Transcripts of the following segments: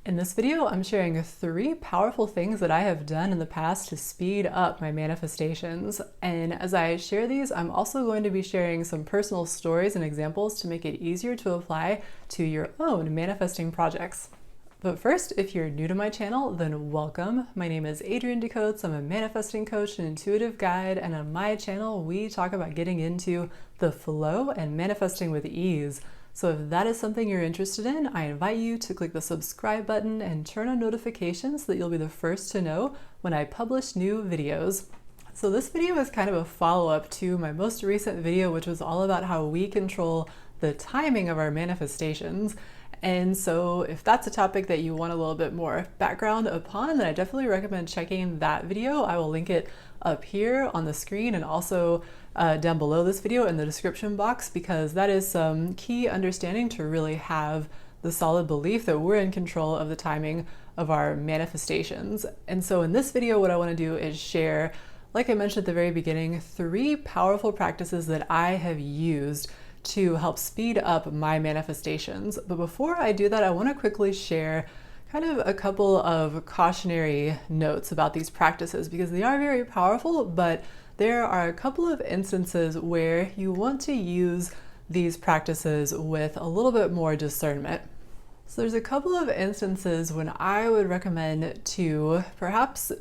In this video, I'm sharing 3 powerful things that I have done in the past to speed up my manifestations. And as I share these, I'm also going to be sharing some personal stories and examples to make it easier to apply to your own manifesting projects. But first, if you're new to my channel, then welcome. My name is Adrianne. I'm a manifesting coach and intuitive guide, and on my channel, we talk about getting into the flow and manifesting with ease. So if that is something you're interested in, I invite you to click the subscribe button and turn on notifications so that you'll be the first to know when I publish new videos. So this video is kind of a follow-up to my most recent video, which was all about how we control the timing of our manifestations. And so if that's a topic that you want a little bit more background upon, then I definitely recommend checking that video. I will link it up here on the screen and also down below this video in the description box, because that is some key understanding to really have the solid belief that we're in control of the timing of our manifestations. And so in this video, what I want to do is share, like I mentioned at the very beginning, 3 powerful practices that I have used to help speed up my manifestations. But before I do that, I want to quickly share kind of a couple of cautionary notes about these practices, because they are very powerful, but there are a couple of instances where you want to use these practices with a little bit more discernment. So there's a couple of instances when I would recommend to perhaps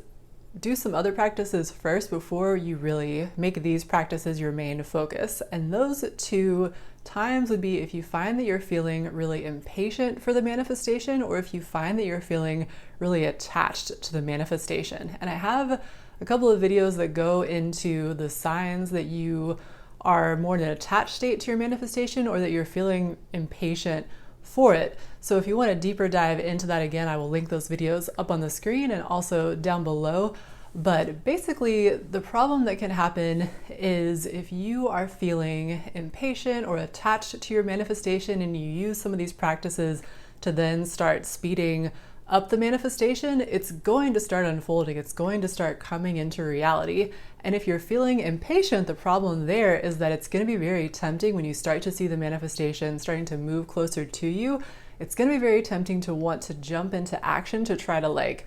do some other practices first before you really make these practices your main focus. And those 2 times would be if you find that you're feeling really impatient for the manifestation, or if you find that you're feeling really attached to the manifestation. And I have a couple of videos that go into the signs that you are more in an attached state to your manifestation, or that you're feeling impatient for it. So if you want a deeper dive into that, again, I will link those videos up on the screen and also down below. But basically, the problem that can happen is if you are feeling impatient or attached to your manifestation and you use some of these practices to then start speeding up the manifestation, it's going to start unfolding. It's going to start coming into reality. And if you're feeling impatient, the problem there is that it's going to be very tempting when you start to see the manifestation starting to move closer to you. It's going to be very tempting to want to jump into action to try to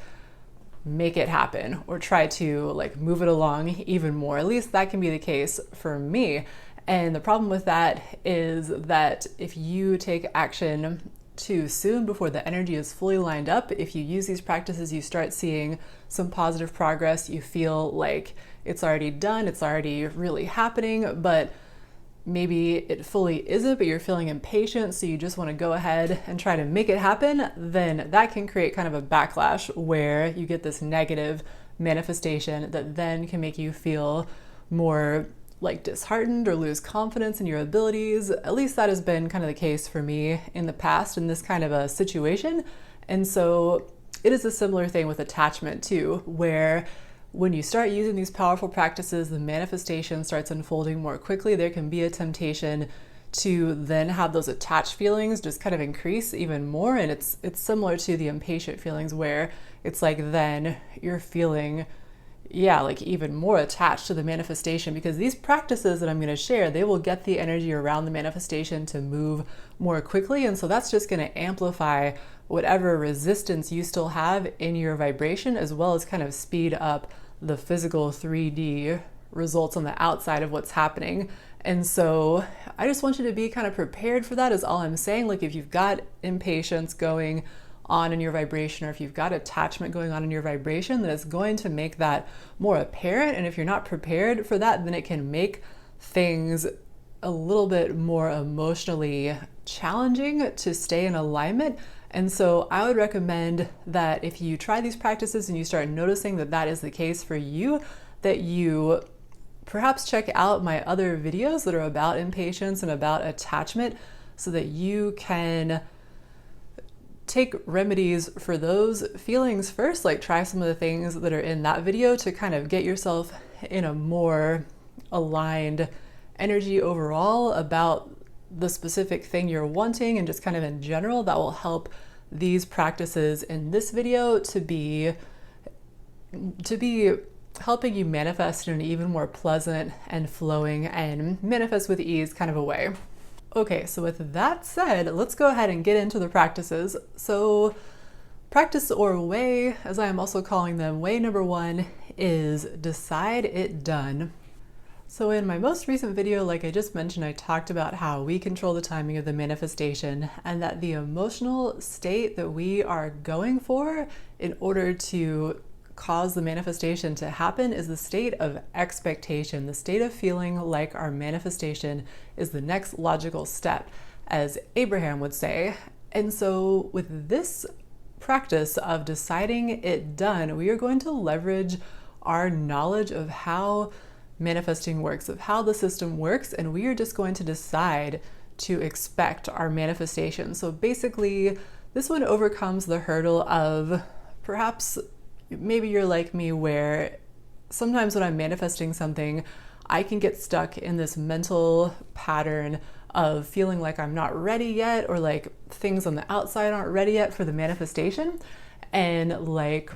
make it happen, or try to move it along even more. At least that can be the case for me. And the problem with that is that if you take action too soon before the energy is fully lined up, if you use these practices, you start seeing some positive progress. You feel like it's already done, it's already really happening, but maybe it fully isn't, but you're feeling impatient, so you just want to go ahead and try to make it happen, then that can create kind of a backlash where you get this negative manifestation that then can make you feel more disheartened or lose confidence in your abilities. At least that has been kind of the case for me in the past in this kind of a situation. And so it is a similar thing with attachment too, where when you start using these powerful practices, the manifestation starts unfolding more quickly. There can be a temptation to then have those attached feelings just kind of increase even more. And it's similar to the impatient feelings, where it's then you're feeling even more attached to the manifestation, because these practices that I'm going to share, they will get the energy around the manifestation to move more quickly. And so that's just going to amplify whatever resistance you still have in your vibration, as well as kind of speed up the physical 3D results on the outside of what's happening. And so I just want you to be kind of prepared for that, is all I'm saying. If you've got impatience going on in your vibration, or if you've got attachment going on in your vibration, then it's going to make that more apparent. And if you're not prepared for that, then it can make things a little bit more emotionally challenging to stay in alignment. And so I would recommend that if you try these practices and you start noticing that that is the case for you, that you perhaps check out my other videos that are about impatience and about attachment, so that you can take remedies for those feelings first. Try some of the things that are in that video to kind of get yourself in a more aligned energy overall about the specific thing you're wanting, and just kind of in general. That will help these practices in this video to be helping you manifest in an even more pleasant and flowing and manifest with ease kind of a way. Okay, so with that said, let's go ahead and get into the practices. So practice, or way, as I am also calling them, way number one is decide it done. So in my most recent video, like I just mentioned, I talked about how we control the timing of the manifestation, and that the emotional state that we are going for in order to cause the manifestation to happen is the state of expectation, the state of feeling like our manifestation is the next logical step, as Abraham would say. And so with this practice of deciding it done, we are going to leverage our knowledge of how manifesting works, of how the system works, and we are just going to decide to expect our manifestation. So basically, this one overcomes the hurdle of perhaps maybe you're like me, where sometimes when I'm manifesting something, I can get stuck in this mental pattern of feeling like I'm not ready yet, or like things on the outside aren't ready yet for the manifestation. And like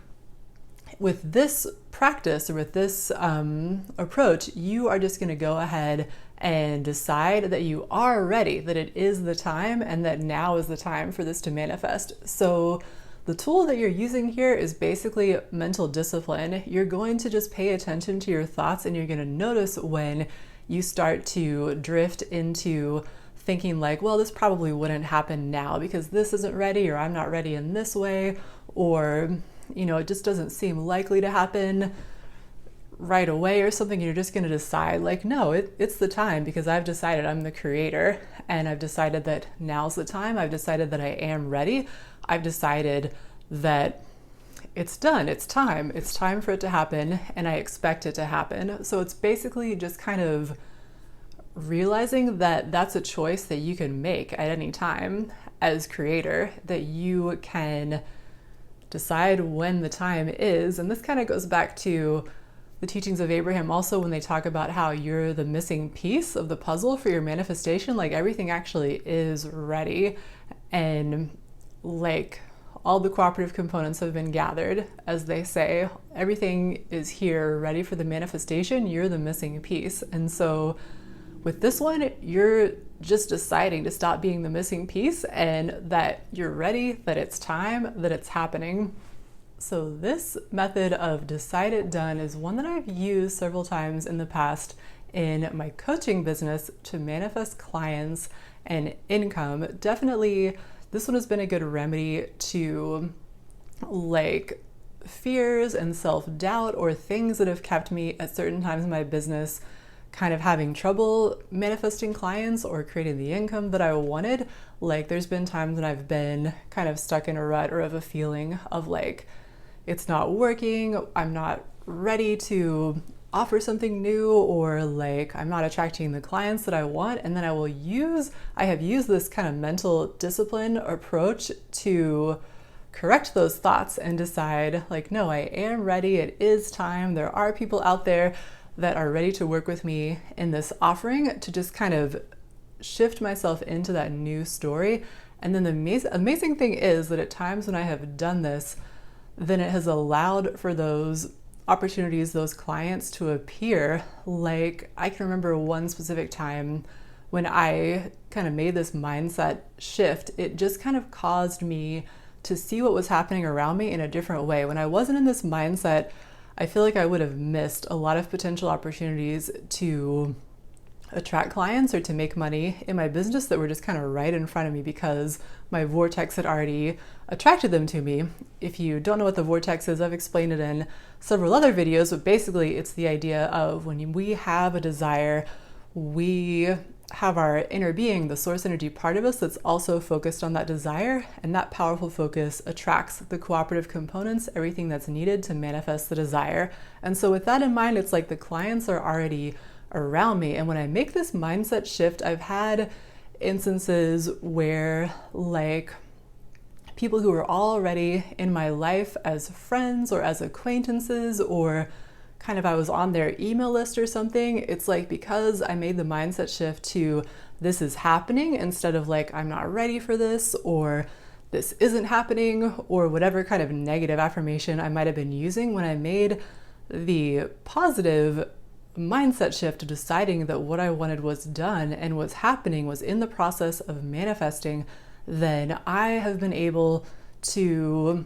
with this practice, or with this approach, you are just going to go ahead and decide that you are ready, that it is the time, and that now is the time for this to manifest. So the tool that you're using here is basically mental discipline. You're going to just pay attention to your thoughts, and you're going to notice when you start to drift into thinking like, well, this probably wouldn't happen now because this isn't ready, or I'm not ready in this way, or, you know, it just doesn't seem likely to happen right away or something. You're just going to decide like, no, it's the time, because I've decided I'm the creator, and I've decided that now's the time. I've decided that I am ready. I've decided that it's done. It's time. It's time for it to happen, and I expect it to happen. So it's basically just kind of realizing that that's a choice that you can make at any time as creator, that you can decide when the time is. And this kind of goes back to the teachings of Abraham also, when they talk about how you're the missing piece of the puzzle for your manifestation. Like everything actually is ready, and like all the cooperative components have been gathered, as they say. Everything is here ready for the manifestation. You're the missing piece. And so with this one, you're just deciding to stop being the missing piece, and that you're ready, that it's time, that it's happening. So this method of decide it done is one that I've used several times in the past in my coaching business to manifest clients and income. Definitely, this one has been a good remedy to like fears and self-doubt, or things that have kept me at certain times in my business kind of having trouble manifesting clients or creating the income that I wanted. Like there's been times when I've been kind of stuck in a rut, or of a feeling of like, it's not working, I'm not ready to offer something new, or like I'm not attracting the clients that I want. And then I have used this kind of mental discipline approach to correct those thoughts and decide like, no, I am ready, it is time, there are people out there that are ready to work with me in this offering, to just kind of shift myself into that new story. And then the amazing thing is that at times when I have done this, then it has allowed for those opportunities, those clients to appear. Like I can remember one specific time when I kind of made this mindset shift. It just kind of caused me to see what was happening around me in a different way. When I wasn't in this mindset, I feel like I would have missed a lot of potential opportunities to attract clients or to make money in my business that were just kind of right in front of me, because my vortex had already attracted them to me. If you don't know what the vortex is, I've explained it in several other videos, but basically it's the idea of when we have a desire, we have our inner being, the source energy part of us, that's also focused on that desire, and that powerful focus attracts the cooperative components, everything that's needed to manifest the desire. And so with that in mind, it's like the clients are already around me. And when I make this mindset shift, I've had instances where like people who are already in my life as friends or as acquaintances, or kind of I was on their email list or something, it's like because I made the mindset shift to this is happening, instead of like I'm not ready for this, or this isn't happening, or whatever kind of negative affirmation I might have been using. When I made the positive mindset shift to deciding that what I wanted was done and was happening, was in the process of manifesting, then I have been able to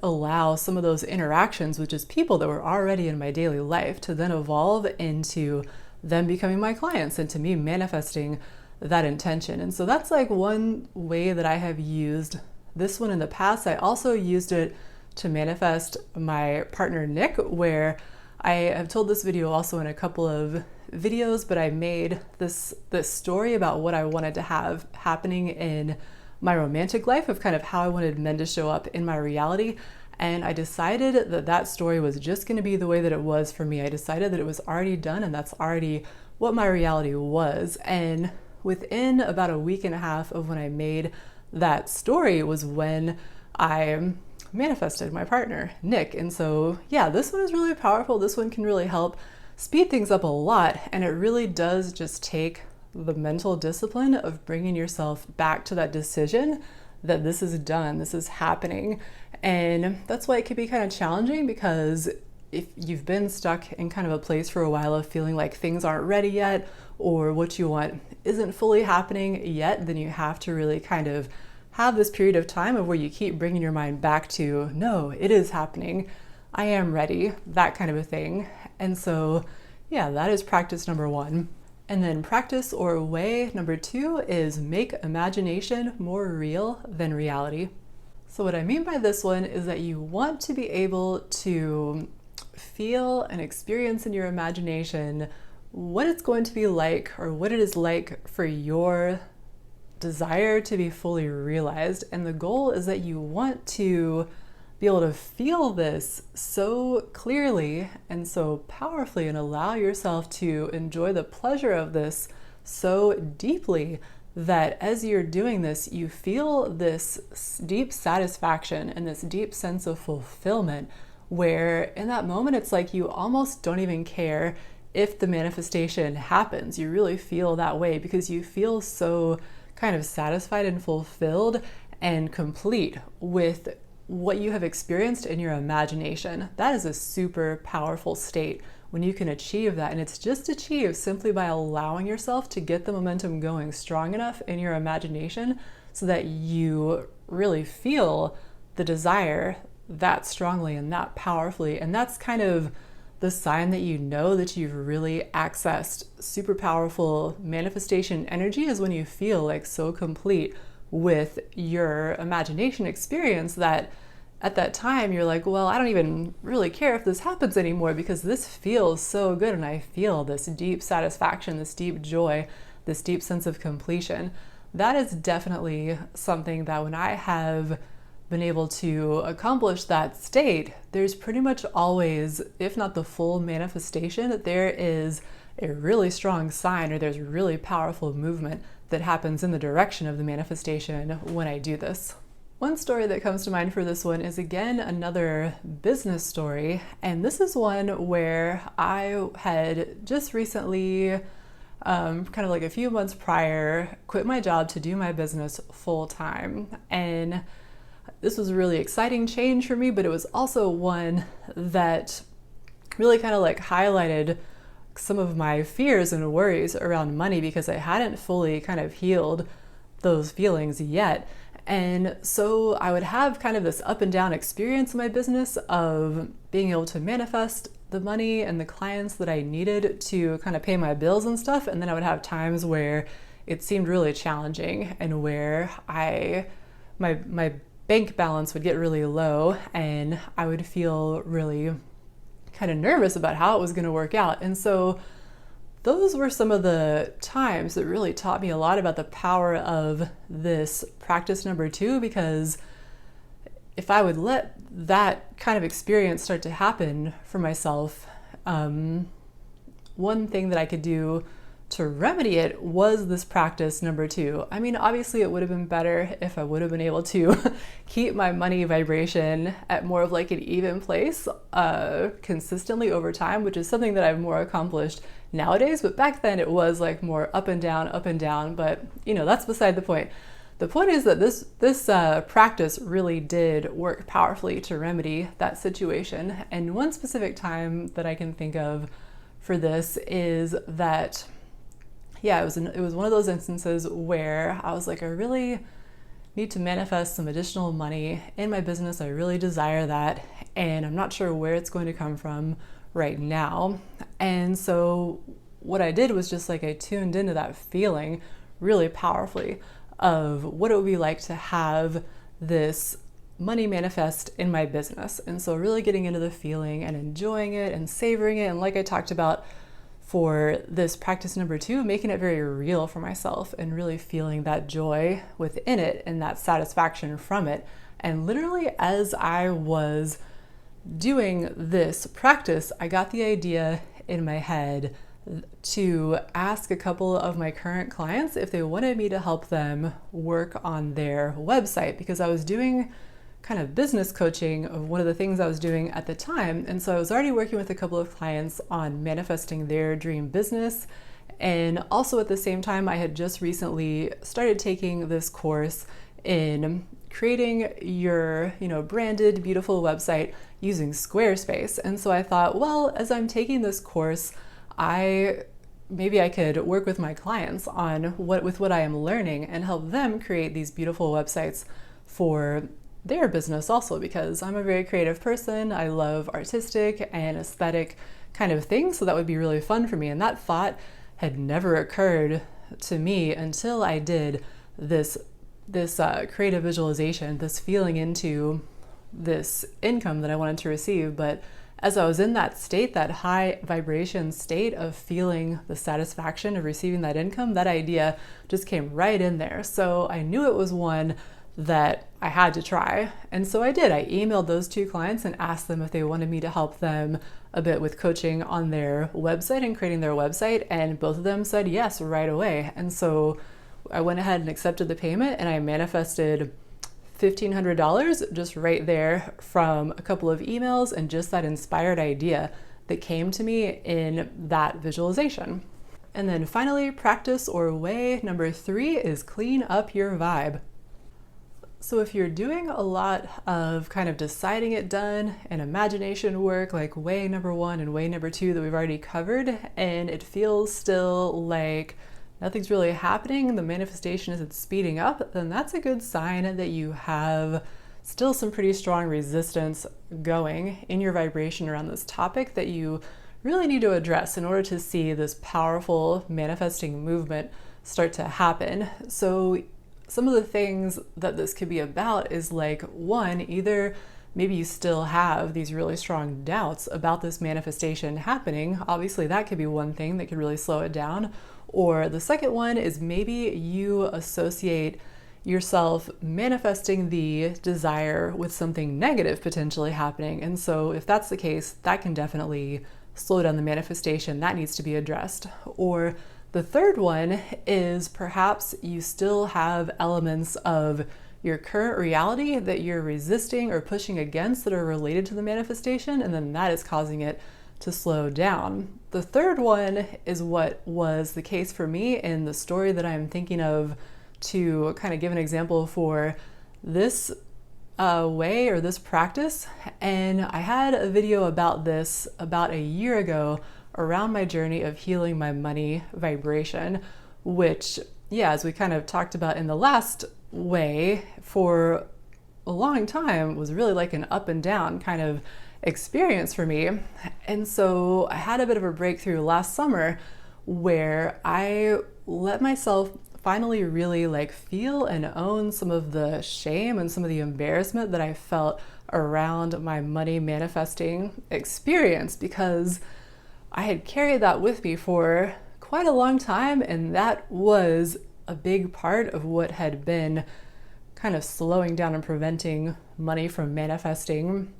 allow some of those interactions with just people that were already in my daily life to then evolve into them becoming my clients and to me manifesting that intention. And so that's like one way that I have used this one in the past. I also used it to manifest my partner Nick, where I have told this video also in a couple of videos, but I made this story about what I wanted to have happening in my romantic life, of kind of how I wanted men to show up in my reality. And I decided that that story was just going to be the way that it was for me. I decided that it was already done and that's already what my reality was. And within about a week and a half of when I made that story was when I manifested my partner, Nick. And so, yeah, this one is really powerful. This one can really help speed things up a lot. And it really does just take the mental discipline of bringing yourself back to that decision that this is done, this is happening. And that's why it can be kind of challenging, because if you've been stuck in kind of a place for a while of feeling like things aren't ready yet, or what you want isn't fully happening yet, then you have to really kind of have this period of time of where you keep bringing your mind back to, no, it is happening, I am ready, that kind of a thing. And so, yeah, that is practice number one. And then practice or way number two is make imagination more real than reality. So what I mean by this one is that you want to be able to feel and experience in your imagination what it's going to be like, or what it is like for your desire to be fully realized. And the goal is that you want to be able to feel this so clearly and so powerfully and allow yourself to enjoy the pleasure of this so deeply that as you're doing this, you feel this deep satisfaction and this deep sense of fulfillment, where in that moment, it's like you almost don't even care if the manifestation happens. You really feel that way because you feel so kind of satisfied and fulfilled and complete with what you have experienced in your imagination. That is a super powerful state when you can achieve that. And it's just achieved simply by allowing yourself to get the momentum going strong enough in your imagination so that you really feel the desire that strongly and that powerfully. And that's kind of the sign that you know that you've really accessed super powerful manifestation energy, is when you feel like so complete with your imagination experience that at that time you're like, well, I don't even really care if this happens anymore because this feels so good and I feel this deep satisfaction, this deep joy, this deep sense of completion. That is definitely something that when I have been able to accomplish that state, there's pretty much always, if not the full manifestation, there is a really strong sign, or there's really powerful movement that happens in the direction of the manifestation when I do this. One story that comes to mind for this one is, again, another business story. And this is one where I had just recently, kind of like a few months prior, quit my job to do my business full time. And this was a really exciting change for me, but it was also one that really kind of like highlighted some of my fears and worries around money, because I hadn't fully kind of healed those feelings yet. And so I would have kind of this up and down experience in my business of being able to manifest the money and the clients that I needed to kind of pay my bills and stuff. And then I would have times where it seemed really challenging and where my bank balance would get really low and I would feel really kind of nervous about how it was going to work out. And so those were some of the times that really taught me a lot about the power of this practice number two, because if I would let that kind of experience start to happen for myself, one thing that I could do to remedy it was this practice number two. I mean, obviously it would have been better if I would have been able to keep my money vibration at more of like an even place consistently over time, which is something that I've more accomplished nowadays. But back then it was like more up and down. But you know, that's beside the point. The point is that this practice really did work powerfully to remedy that situation. And one specific time that I can think of for this is that, yeah, it was one of those instances where I was like, I really need to manifest some additional money in my business. I really desire that, and I'm not sure where it's going to come from right now. And so what I did was just like I tuned into that feeling really powerfully of what it would be like to have this money manifest in my business. And so really getting into the feeling and enjoying it and savoring it. And like I talked about for this practice number 2, making it very real for myself and really feeling that joy within it and that satisfaction from it. And literally as I was doing this practice, I got the idea in my head to ask a couple of my current clients if they wanted me to help them work on their website, because I was doing kind of business coaching of one of the things I was doing at the time. And so I was already working with a couple of clients on manifesting their dream business. And also at the same time, I had just recently started taking this course in creating your, branded, beautiful website using Squarespace. And so I thought, well, as I'm taking this course, maybe I could work with my clients on what I am learning and help them create these beautiful websites for their business also, because I'm a very creative person. I love artistic and aesthetic kind of things. So that would be really fun for me. And that thought had never occurred to me until I did this creative visualization, this feeling into this income that I wanted to receive. But as I was in that state, that high vibration state of feeling the satisfaction of receiving that income, that idea just came right in there. So I knew it was one that I had to try. And so I did. I emailed those 2 clients and asked them if they wanted me to help them a bit with coaching on their website and creating their website. And both of them said yes right away. And so I went ahead and accepted the payment, and I manifested $1,500 just right there from a couple of emails and just that inspired idea that came to me in that visualization. And then finally, practice or way number 3 is clean up your vibe. So if you're doing a lot of kind of deciding it done and imagination work, like way number 1 and way number 2 that we've already covered, and it feels still like nothing's really happening, the manifestation isn't speeding up, then that's a good sign that you have still some pretty strong resistance going in your vibration around this topic that you really need to address in order to see this powerful manifesting movement start to happen. So some of the things that this could be about is like, 1, either maybe you still have these really strong doubts about this manifestation happening. Obviously, that could be one thing that could really slow it down. Or the second one is maybe you associate yourself manifesting the desire with something negative potentially happening. And so if that's the case, that can definitely slow down the manifestation. That needs to be addressed. Or the third one is perhaps you still have elements of your current reality that you're resisting or pushing against that are related to the manifestation, and then that is causing it to slow down. The third one is what was the case for me in the story that I'm thinking of to kind of give an example for this way or this practice. And I had a video about this about a year ago around my journey of healing my money vibration, which, as we kind of talked about in the last way, for a long time was really like an up and down kind of experience for me. And so I had a bit of a breakthrough last summer where I let myself finally really like feel and own some of the shame and some of the embarrassment that I felt around my money manifesting experience, because I had carried that with me for quite a long time, and that was a big part of what had been kind of slowing down and preventing money from manifesting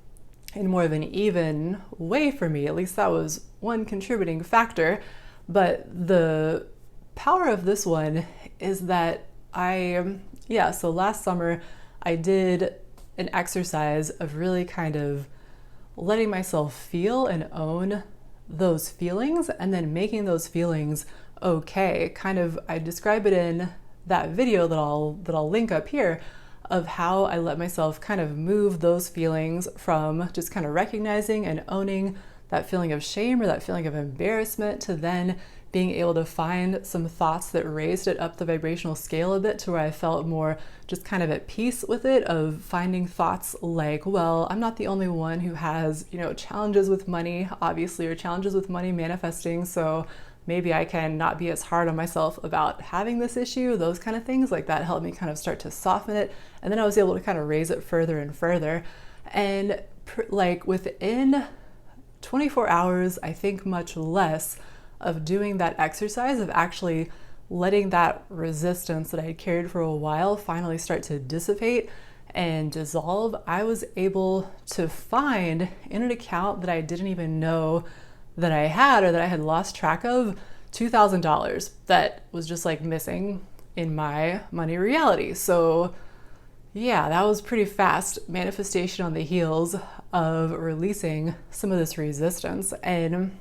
in more of an even way for me. At least that was one contributing factor. But the power of this one is that so last summer I did an exercise of really kind of letting myself feel and own those feelings and then making those feelings okay. Kind of, I describe it in that video that I'll link up here, of how I let myself kind of move those feelings from just kind of recognizing and owning that feeling of shame or that feeling of embarrassment to then being able to find some thoughts that raised it up the vibrational scale a bit to where I felt more just kind of at peace with it, of finding thoughts like, well, I'm not the only one who has, challenges with money, obviously, or challenges with money manifesting. So maybe I can not be as hard on myself about having this issue. Those kind of things like that helped me kind of start to soften it. And then I was able to kind of raise it further and further. And like within 24 hours, I think much less, of doing that exercise, of actually letting that resistance that I had carried for a while finally start to dissipate and dissolve, I was able to find in an account that I didn't even know that I had, or that I had lost track of, $2,000 that was just like missing in my money reality. So yeah, that was pretty fast manifestation on the heels of releasing some of this resistance. And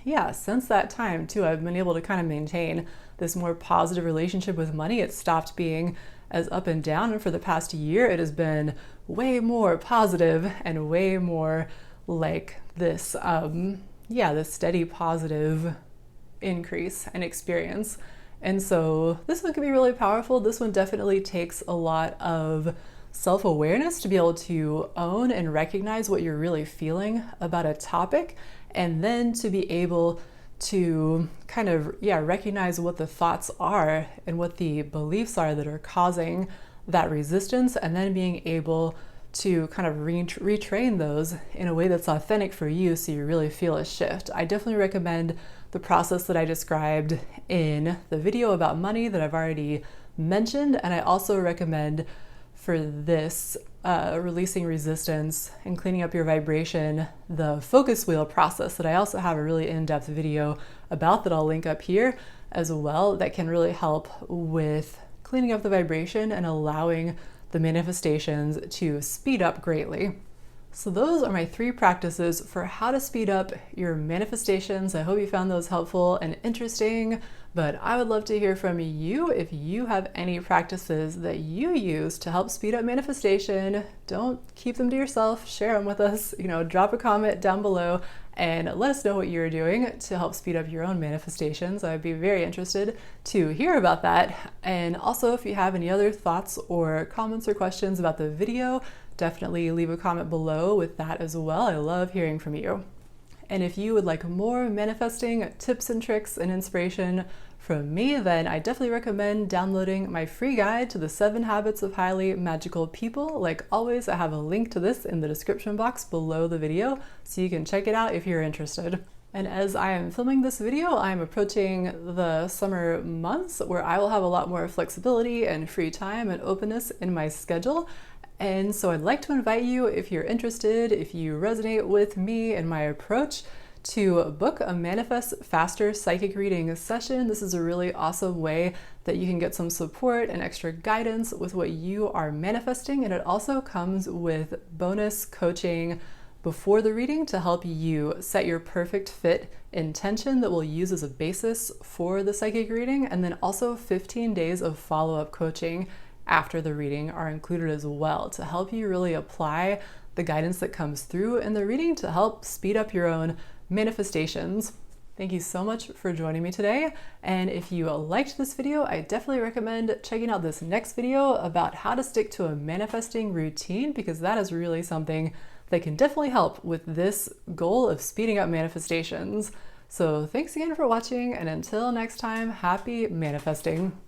yeah, since that time too, I've been able to kind of maintain this more positive relationship with money. It stopped being as up and down, and for the past year, it has been way more positive and way more like this, this steady positive increase and experience. And so this one can be really powerful. This one definitely takes a lot of self-awareness to be able to own and recognize what you're really feeling about a topic, and then to be able to kind of, recognize what the thoughts are and what the beliefs are that are causing that resistance, and then being able to kind of retrain those in a way that's authentic for you so you really feel a shift. I definitely recommend the process that I described in the video about money that I've already mentioned, and I also recommend for this releasing resistance and cleaning up your vibration, the focus wheel process that I also have a really in-depth video about that I'll link up here as well, that can really help with cleaning up the vibration and allowing the manifestations to speed up greatly. So those are my 3 practices for how to speed up your manifestations. I hope you found those helpful and interesting, but I would love to hear from you if you have any practices that you use to help speed up manifestation. Don't keep them to yourself, share them with us, drop a comment down below and let us know what you're doing to help speed up your own manifestations. I'd be very interested to hear about that. And also, if you have any other thoughts or comments or questions about the video, definitely leave a comment below with that as well. I love hearing from you. And if you would like more manifesting tips and tricks and inspiration from me, then I definitely recommend downloading my free guide to the 7 Habits of Highly Magical People. Like always, I have a link to this in the description box below the video, so you can check it out if you're interested. And as I am filming this video, I'm approaching the summer months where I will have a lot more flexibility and free time and openness in my schedule. And so I'd like to invite you, if you're interested, if you resonate with me and my approach, to book a Manifest Faster psychic reading session. This is a really awesome way that you can get some support and extra guidance with what you are manifesting. And it also comes with bonus coaching before the reading to help you set your perfect fit intention that we'll use as a basis for the psychic reading. And then also 15 days of follow-up coaching after the reading are included as well, to help you really apply the guidance that comes through in the reading to help speed up your own manifestations. Thank you so much for joining me today. And if you liked this video, I definitely recommend checking out this next video about how to stick to a manifesting routine, because that is really something that can definitely help with this goal of speeding up manifestations. So thanks again for watching, and until next time, happy manifesting.